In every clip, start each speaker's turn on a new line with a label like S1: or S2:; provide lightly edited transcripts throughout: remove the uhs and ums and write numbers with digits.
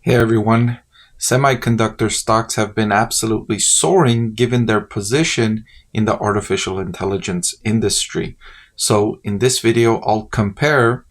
S1: Hey everyone, semiconductor stocks have been absolutely soaring given their position in the artificial intelligence industry. So in this video, I'll compare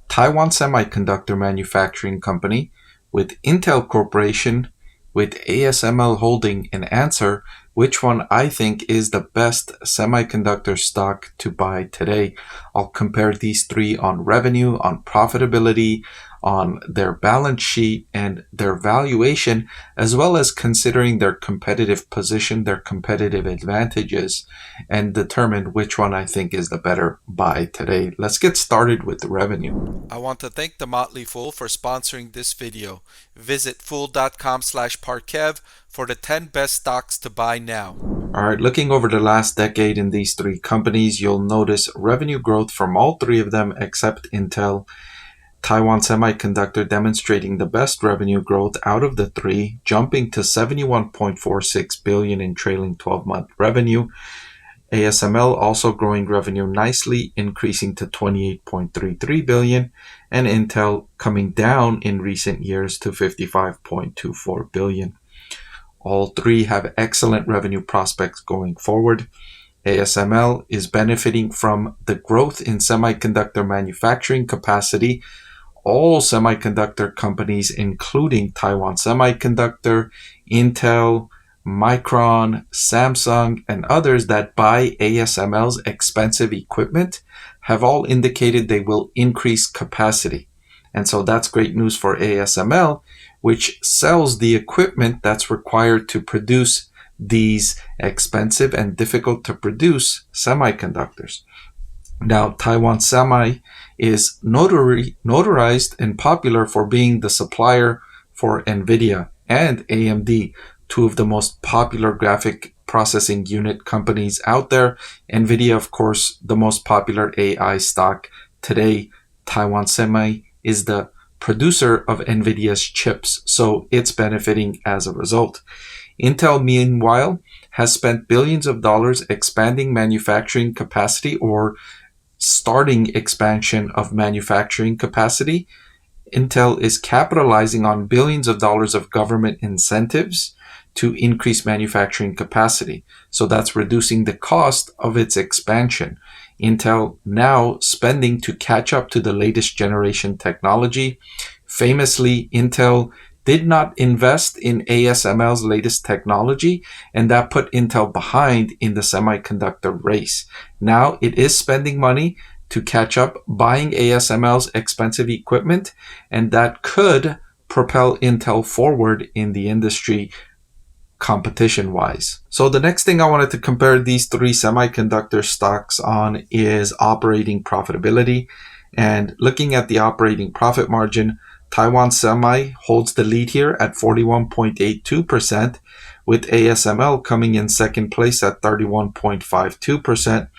S1: Taiwan Semiconductor Manufacturing Company with Intel Corporation with ASML Holding and answer which one I think is the best semiconductor stock to buy today. I'll compare these three on revenue, on profitability, on their balance sheet and their valuation, as well as considering their competitive position, their competitive advantages, and determine which one I think is the better buy today. Let's get started with the revenue.
S2: I want to thank the Motley Fool for sponsoring this video. Visit fool.com/Parkev for the 10 best stocks to buy now.
S1: All right, looking over the last decade in these three companies, you'll notice revenue growth from all three of them except Intel. Taiwan Semiconductor demonstrating the best revenue growth out of the three, jumping to 71.46 billion in trailing 12-month revenue. ASML also growing revenue nicely, increasing to 28.33 billion, and Intel coming down in recent years to 55.24 billion. All three have excellent revenue prospects going forward. ASML is benefiting from the growth in semiconductor manufacturing capacity. All semiconductor companies, including Taiwan Semiconductor, Intel, Micron, Samsung, and others that buy ASML's expensive equipment, have all indicated they will increase capacity. And so that's great news for ASML, which sells the equipment that's required to produce these expensive and difficult to produce semiconductors. Now, Taiwan Semi is notarized and popular for being the supplier for NVIDIA and AMD, two of the most popular graphic processing unit companies out there. NVIDIA, of course, the most popular AI stock today. Taiwan Semi is the producer of NVIDIA's chips, so it's benefiting as a result. Intel, meanwhile, has spent billions of dollars expanding manufacturing capacity or starting expansion of manufacturing capacity. Intel is capitalizing on billions of dollars of government incentives to increase manufacturing capacity. So that's reducing the cost of its expansion. Intel now spending to catch up to the latest generation technology. Famously, Intel did not invest in ASML's latest technology, and that put Intel behind in the semiconductor race. Now it is spending money to catch up, buying ASML's expensive equipment, and that could propel Intel forward in the industry competition-wise. So the next thing I wanted to compare these three semiconductor stocks on is operating profitability. And looking at the operating profit margin, Taiwan Semi holds the lead here at 41.82%, with ASML coming in second place at 31.52%.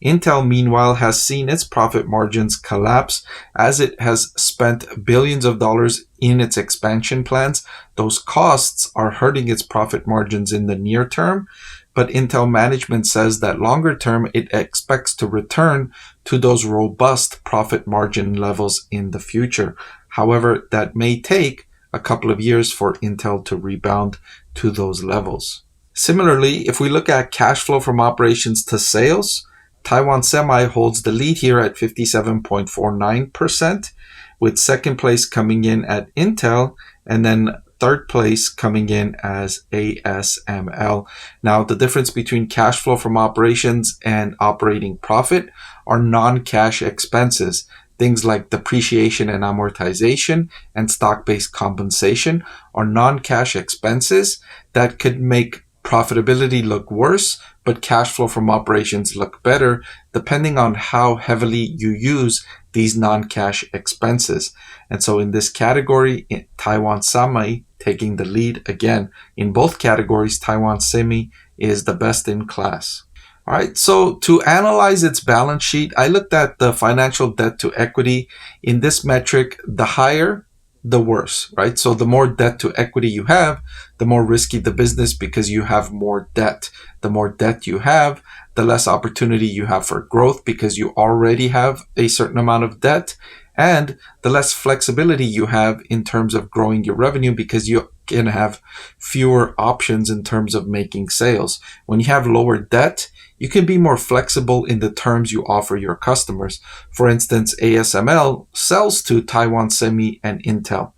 S1: Intel, meanwhile, has seen its profit margins collapse as it has spent billions of dollars in its expansion plans. Those costs are hurting its profit margins in the near term, but Intel management says that longer term it expects to return to those robust profit margin levels in the future. However, that may take a couple of years for Intel to rebound to those levels. Similarly, if we look at cash flow from operations to sales, Taiwan Semi holds the lead here at 57.49%, with second place coming in at Intel, and then third place coming in as ASML. Now, the difference between cash flow from operations and operating profit are non-cash expenses. Things like depreciation and amortization and stock-based compensation are non-cash expenses that could make profitability look worse, but cash flow from operations look better, depending on how heavily you use these non-cash expenses. And so in this category, Taiwan Semi taking the lead again. In both categories, Taiwan Semi is the best in class. All right, so to analyze its balance sheet, I looked at the financial debt to equity. In this metric, the higher, the worse, right? So the more debt to equity you have, the more risky the business because you have more debt. The more debt you have, the less opportunity you have for growth because you already have a certain amount of debt. and the less flexibility you have in terms of growing your revenue, because you can have fewer options in terms of making sales. When you have lower debt, you can be more flexible in the terms you offer your customers. For instance, ASML sells to Taiwan Semi and Intel.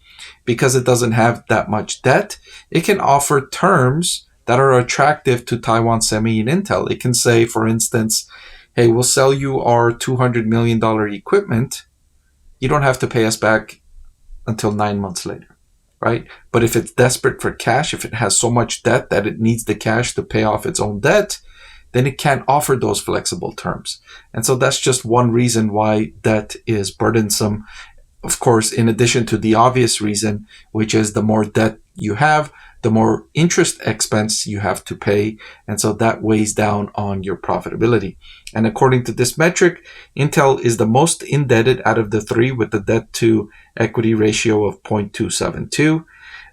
S1: Because it doesn't have that much debt, it can offer terms that are attractive to Taiwan Semi and Intel. It can say, for instance, hey, we'll sell you our $200 million equipment. You don't have to pay us back until 9 months later, right? But if it's desperate for cash, if it has so much debt that it needs the cash to pay off its own debt, then it can't offer those flexible terms. And so that's just one reason why debt is burdensome. Of course, in addition to the obvious reason, which is the more debt you have, the more interest expense you have to pay. And so that weighs down on your profitability. And according to this metric, Intel is the most indebted out of the three, with the debt to equity ratio of 0.272.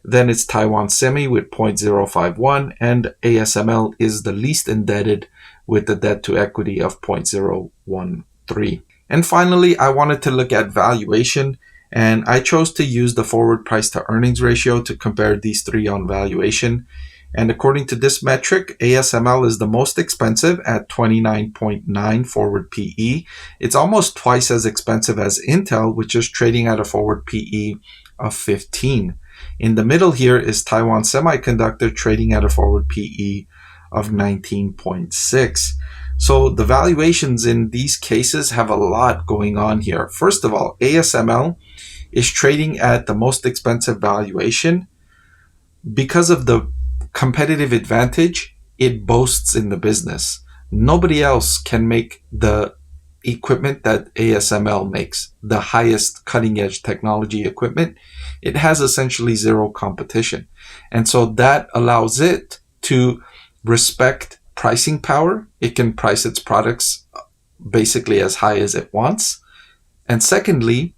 S1: Then it's Taiwan Semi with 0.051, and ASML is the least indebted with the debt to equity of 0.013. And finally, I wanted to look at valuation, and I chose to use the forward price to earnings ratio to compare these three on valuation. And according to this metric, ASML is the most expensive at 29.9 forward PE. It's almost twice as expensive as Intel, which is trading at a forward PE of 15. In the middle here is Taiwan Semiconductor, trading at a forward PE of 19.6. So the valuations in these cases have a lot going on here. First of all, ASML is trading at the most expensive valuation because of the competitive advantage it boasts in the business. Nobody else can make the equipment that ASML makes, the highest cutting edge technology equipment. It has essentially zero competition. And so that allows it to respect pricing power. It can price its products basically as high as it wants. And secondly,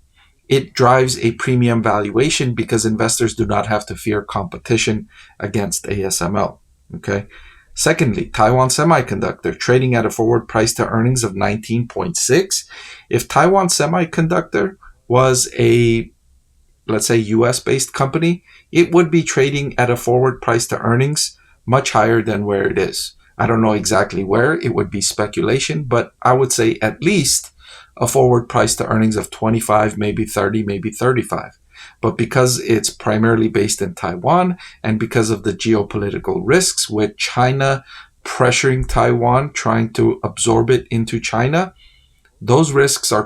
S1: it drives a premium valuation because investors do not have to fear competition against ASML. Okay. Secondly, Taiwan Semiconductor, trading at a forward price to earnings of 19.6. If Taiwan Semiconductor was a, let's say, US-based company, it would be trading at a forward price to earnings much higher than where it is. I don't know exactly where, it would be speculation, but I would say at least a forward price to earnings of 25, maybe 30, maybe 35. But because it's primarily based in Taiwan, and because of the geopolitical risks with China pressuring Taiwan, trying to absorb it into China, those risks are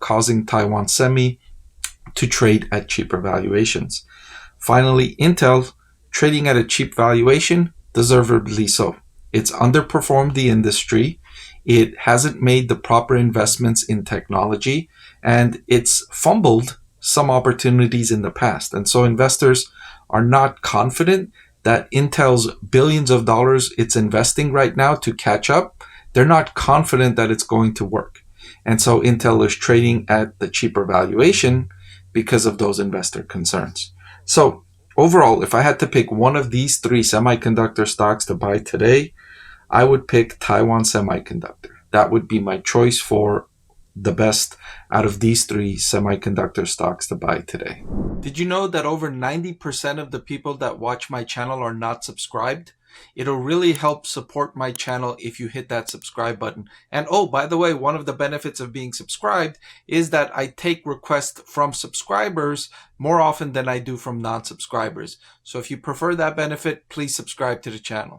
S1: causing Taiwan Semi to trade at cheaper valuations. Finally, Intel, trading at a cheap valuation, deservedly so. It's underperformed the industry. It hasn't made the proper investments in technology, and it's fumbled some opportunities in the past. And so investors are not confident that Intel's billions of dollars it's investing right now to catch up, they're not confident that it's going to work. And so Intel is trading at the cheaper valuation because of those investor concerns. So overall, if I had to pick one of these three semiconductor stocks to buy today, I would pick Taiwan Semiconductor. That would be my choice for the best out of these three semiconductor stocks to buy today. Did you know that over 90% of the people that watch my channel are not subscribed? It'll really help support my channel if you hit that subscribe button. And oh, by the way, one of the benefits of being subscribed is that I take requests from subscribers more often than I do from non-subscribers. So if you prefer that benefit, please subscribe to the channel.